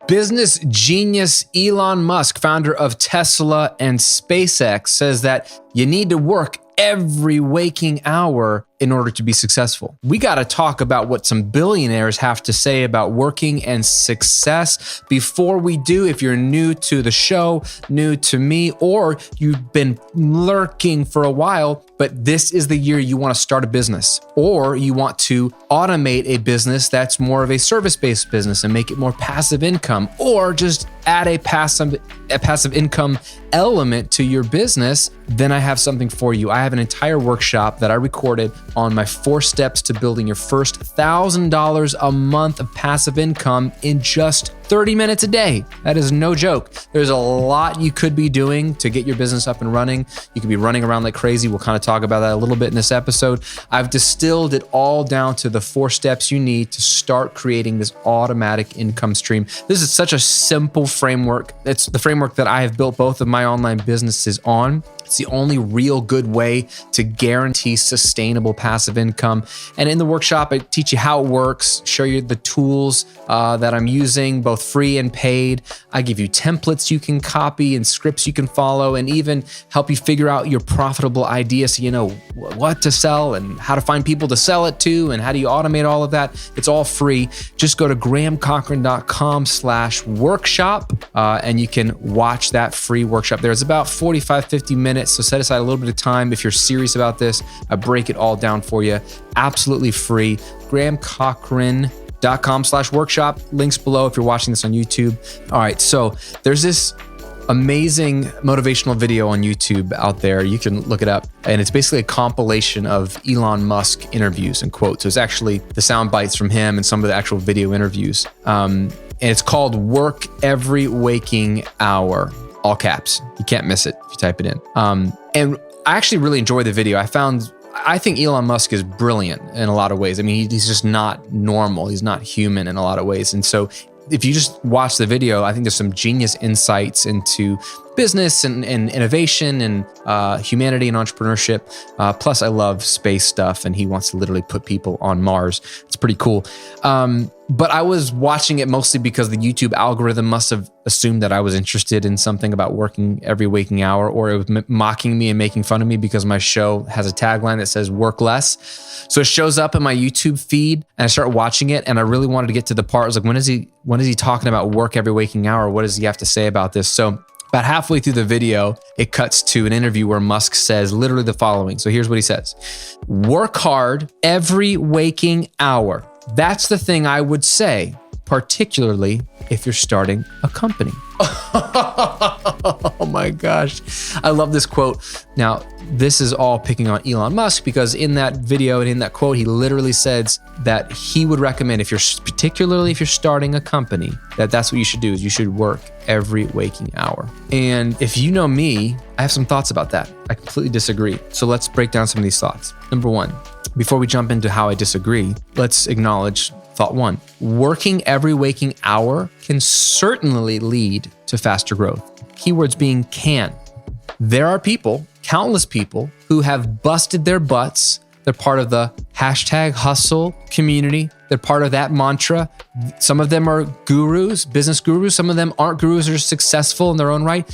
Business genius Elon Musk, founder of Tesla and SpaceX, says that you need to work every waking hour in order to be successful. We got to talk about what some billionaires have to say about working and success. Before we do, if you're new to the show, new to me, or you've been lurking for a while, but this is the year you want to start a business, or you want to automate a business that's more of a service-based business and make it more passive income, or just add a passive income element to your business, then I have something for you. I have an entire workshop that I recorded on my 4 steps to building your first $1,000 a month of passive income in just 30 minutes a day. That is no joke. There's a lot you could be doing to get your business up and running. You could be running around like crazy. We'll kind of talk about that a little bit in this episode. I've distilled it all down to the 4 steps you need to start creating this automatic income stream. This is such a simple framework. It's the framework that I have built both of my online businesses on. It's the only real good way to guarantee sustainable passive income. And in the workshop, I teach you how it works, show you the tools that I'm using, both free and paid. I give you templates you can copy and scripts you can follow, and even help you figure out your profitable idea so you know what to sell and how to find people to sell it to and how do you automate all of that. It's all free. Just go to grahamcochran.com/workshop and you can watch that free workshop. There's about 45, 50 minutes. So set aside a little bit of time. If you're serious about this, I break it all down for you. Absolutely free. grahamcochran.com/workshop. Links below if you're watching this on YouTube. All right. So there's this amazing motivational video on YouTube out there. You can look it up. And it's basically a compilation of Elon Musk interviews and quotes. So it's actually the sound bites from him and some of the actual video interviews. And it's called Work Every Waking Hour. All caps. You can't miss it if you type it in. And I actually really enjoyed the video. I think Elon Musk is brilliant in a lot of ways. I mean, he's just not normal. He's not human in a lot of ways. And so if you just watch the video, I think there's some genius insights into business and innovation and humanity and entrepreneurship. Plus, I love space stuff, and he wants to literally put people on Mars. It's pretty cool. But I was watching it mostly because the YouTube algorithm must have assumed that I was interested in something about working every waking hour, or it was mocking me and making fun of me because my show has a tagline that says work less. So it shows up in my YouTube feed and I start watching it, and I really wanted to get to the part. I was like, when is he talking about work every waking hour? What does he have to say about this? So about halfway through the video, it cuts to an interview where Musk says literally the following. So here's what he says. Work hard every waking hour. That's the thing I would say, particularly if you're starting a company. Oh my gosh. I love this quote. Now, this is all picking on Elon Musk because in that video and in that quote, he literally says that he would recommend, particularly if you're starting a company, that's what you should do, is you should work every waking hour. And if you know me, I have some thoughts about that. I completely disagree. So let's break down some of these thoughts. Number one, before we jump into how I disagree, let's acknowledge thought one. Working every waking hour can certainly lead to faster growth. Keywords being can. There are people, countless people, who have busted their butts. They're part of the #hustle community. They're part of that mantra. Some of them are gurus, business gurus. Some of them aren't gurus, they're successful in their own right.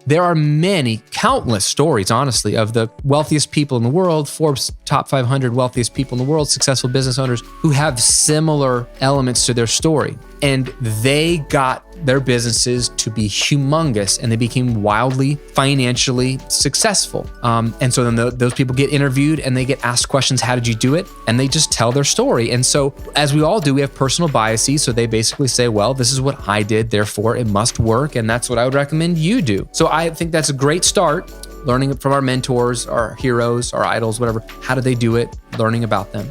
There are many, countless stories, honestly, of the wealthiest people in the world, Forbes top 500 wealthiest people in the world, successful business owners who have similar elements to their story. And they got their businesses to be humongous and they became wildly financially successful. And so then those people get interviewed and they get asked questions, how did you do it? And they just tell their story. And so as we all do, we have personal biases. So they basically say, well, this is what I did, therefore it must work. And that's what I would recommend you do. So I think that's a great start. Learning from our mentors, our heroes, our idols, whatever. How do they do it? Learning about them.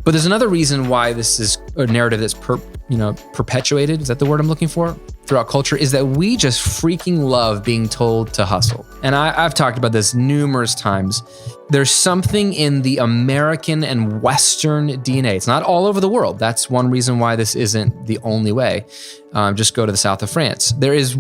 But there's another reason why this is a narrative that's perpetuated. Is that the word I'm looking for? Throughout culture, is that we just freaking love being told to hustle. And I've talked about this numerous times. There's something in the American and Western DNA. It's not all over the world. That's one reason why this isn't the only way. Just go to the south of France. There's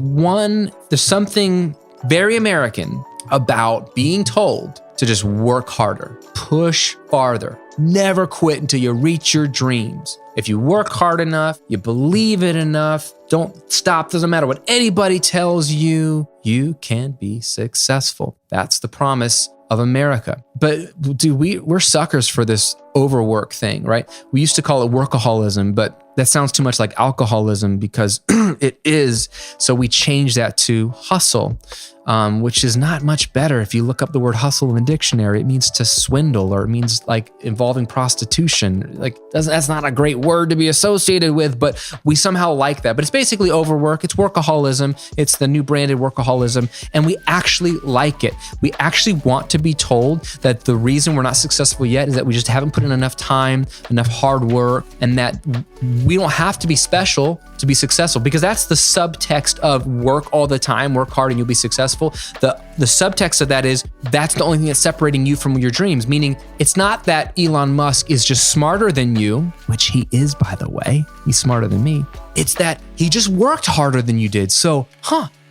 something very American about being told to just work harder, push farther, never quit until you reach your dreams. If you work hard enough, you believe it enough, don't stop, doesn't matter what anybody tells you, you can be successful. That's the promise of America. But dude, we're suckers for this overwork thing, right? We used to call it workaholism, but that sounds too much like alcoholism because it is. So we changed that to hustle, which is not much better. If you look up the word hustle in the dictionary, it means to swindle, or it means like involving prostitution. Like that's not a great word to be associated with, but we somehow like that. But it's basically overwork. It's workaholism. It's the new branded workaholism. And we actually like it. We actually want to be told that the reason we're not successful yet is that we just haven't put in enough time, enough hard work, and that we don't have to be special to be successful, because that's the subtext of work all the time, work hard and you'll be successful. The subtext of that is that's the only thing that's separating you from your dreams, meaning it's not that Elon Musk is just smarter than you, which he is, by the way, he's smarter than me. It's that he just worked harder than you did. So,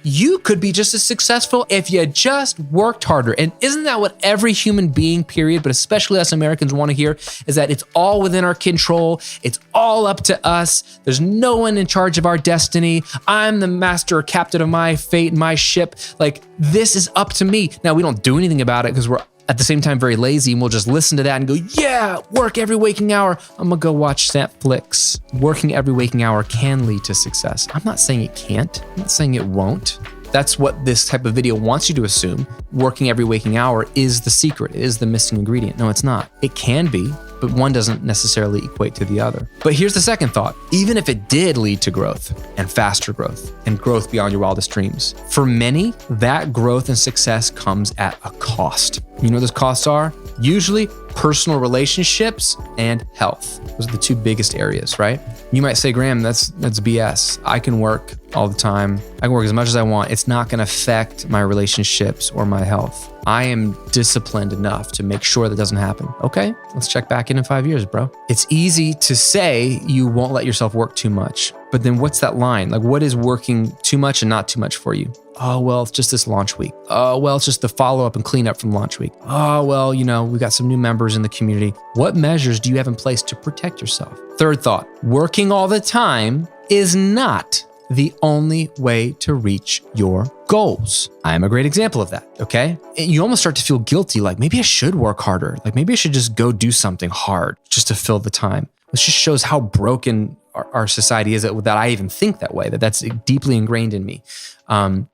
you could be just as successful if you just worked harder. And isn't that what every human being, period, but especially us Americans want to hear, is that it's all within our control. It's all up to us. There's no one in charge of our destiny. I'm the master or captain of my fate, my ship. Like, this is up to me. Now, we don't do anything about it because we're at the same time very lazy, and we'll just listen to that and go, yeah, work every waking hour. I'm gonna go watch Netflix. Working every waking hour can lead to success. I'm not saying it can't. I'm not saying it won't. That's what this type of video wants you to assume. Working every waking hour is the secret, is the missing ingredient. No, it's not. It can be, but one doesn't necessarily equate to the other. But here's the second thought. Even if it did lead to growth and faster growth and growth beyond your wildest dreams, for many, that growth and success comes at a cost. You know what those costs are? Usually personal relationships and health. Those are the two biggest areas, right? You might say, Graham, that's BS. I can work all the time. I can work as much as I want. It's not gonna affect my relationships or my health. I am disciplined enough to make sure that doesn't happen. Okay, let's check back in 5 years, bro. It's easy to say you won't let yourself work too much, but then what's that line? Like, what is working too much and not too much for you? Oh, well, it's just this launch week. Oh, well, it's just the follow-up and cleanup from launch week. Oh, well, we got some new members in the community. What measures do you have in place to protect yourself? Third thought, working all the time is not the only way to reach your goals. I am a great example of that, okay? And you almost start to feel guilty, like maybe I should work harder. Like maybe I should just go do something hard just to fill the time. This just shows how broken our society is that I even think that way, that's deeply ingrained in me.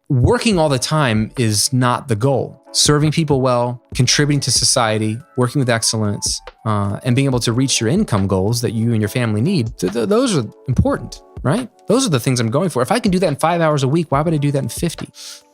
Working all the time is not the goal. Serving people well, contributing to society, working with excellence, and being able to reach your income goals that you and your family need, those are important, right? Those are the things I'm going for. If I can do that in 5 hours a week, why would I do that in 50?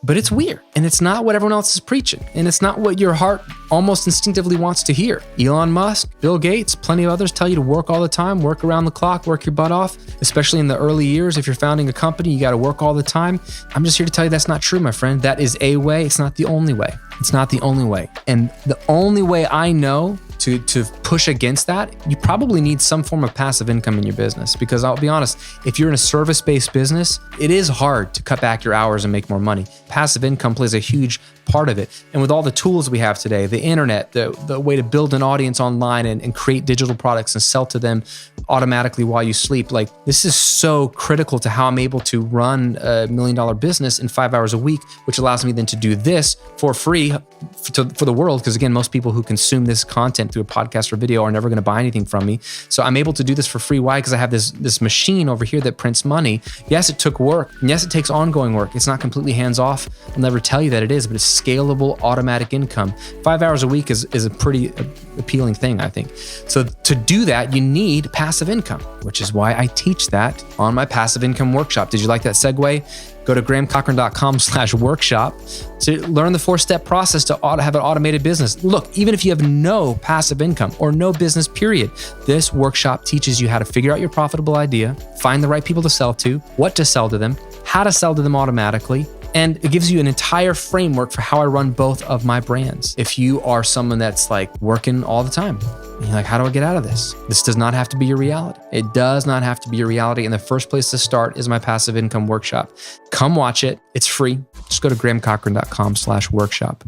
But it's weird, and it's not what everyone else is preaching, and it's not what your heart almost instinctively wants to hear. Elon Musk, Bill Gates, plenty of others tell you to work all the time, work around the clock, work your butt off, especially in the early years. If you're founding a company, you got to work all the time. I'm just here to tell you that's not true, my friend. That is a way. It's not the only way. It's not the only way. And the only way I know to push against that, you probably need some form of passive income in your business. Because I'll be honest, if you're in a service-based business, it is hard to cut back your hours and make more money. Passive income plays a huge part of it. And with all the tools we have today, the internet, the way to build an audience online and create digital products and sell to them automatically while you sleep, like this is so critical to how I'm able to run a $1 million business in 5 hours a week, which allows me then to do this for free for the world. Because again, most people who consume this content through a podcast or video are never going to buy anything from me. So I'm able to do this for free. Why? Because I have this machine over here that prints money. Yes, it took work. And yes, it takes ongoing work. It's not completely hands-off. I'll never tell you that it is, but it's scalable automatic income. 5 hours a week is a pretty appealing thing, I think. So to do that, you need passive income, which is why I teach that on my passive income workshop. Did you like that segue? Go to grahamcochran.com/workshop to learn the 4-step process to have an automated business. Look, even if you have no passive income or no business period, this workshop teaches you how to figure out your profitable idea, find the right people to sell to, what to sell to them, how to sell to them automatically, and it gives you an entire framework for how I run both of my brands. If you are someone that's like working all the time, And you're like, how do I get out of this? This does not have to be your reality. It does not have to be your reality. And the first place to start is my passive income workshop. Come watch it. It's free. Just go to grahamcochran.com/workshop.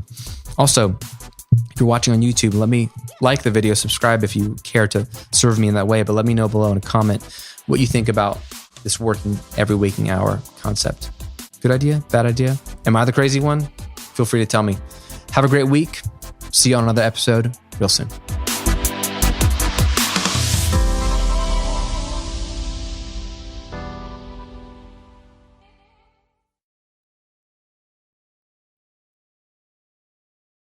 Also, if you're watching on YouTube, let me like the video, subscribe if you care to serve me in that way, but let me know below in a comment what you think about this working every waking hour concept. Good idea? Bad idea? Am I the crazy one? Feel free to tell me. Have a great week. See you on another episode real soon.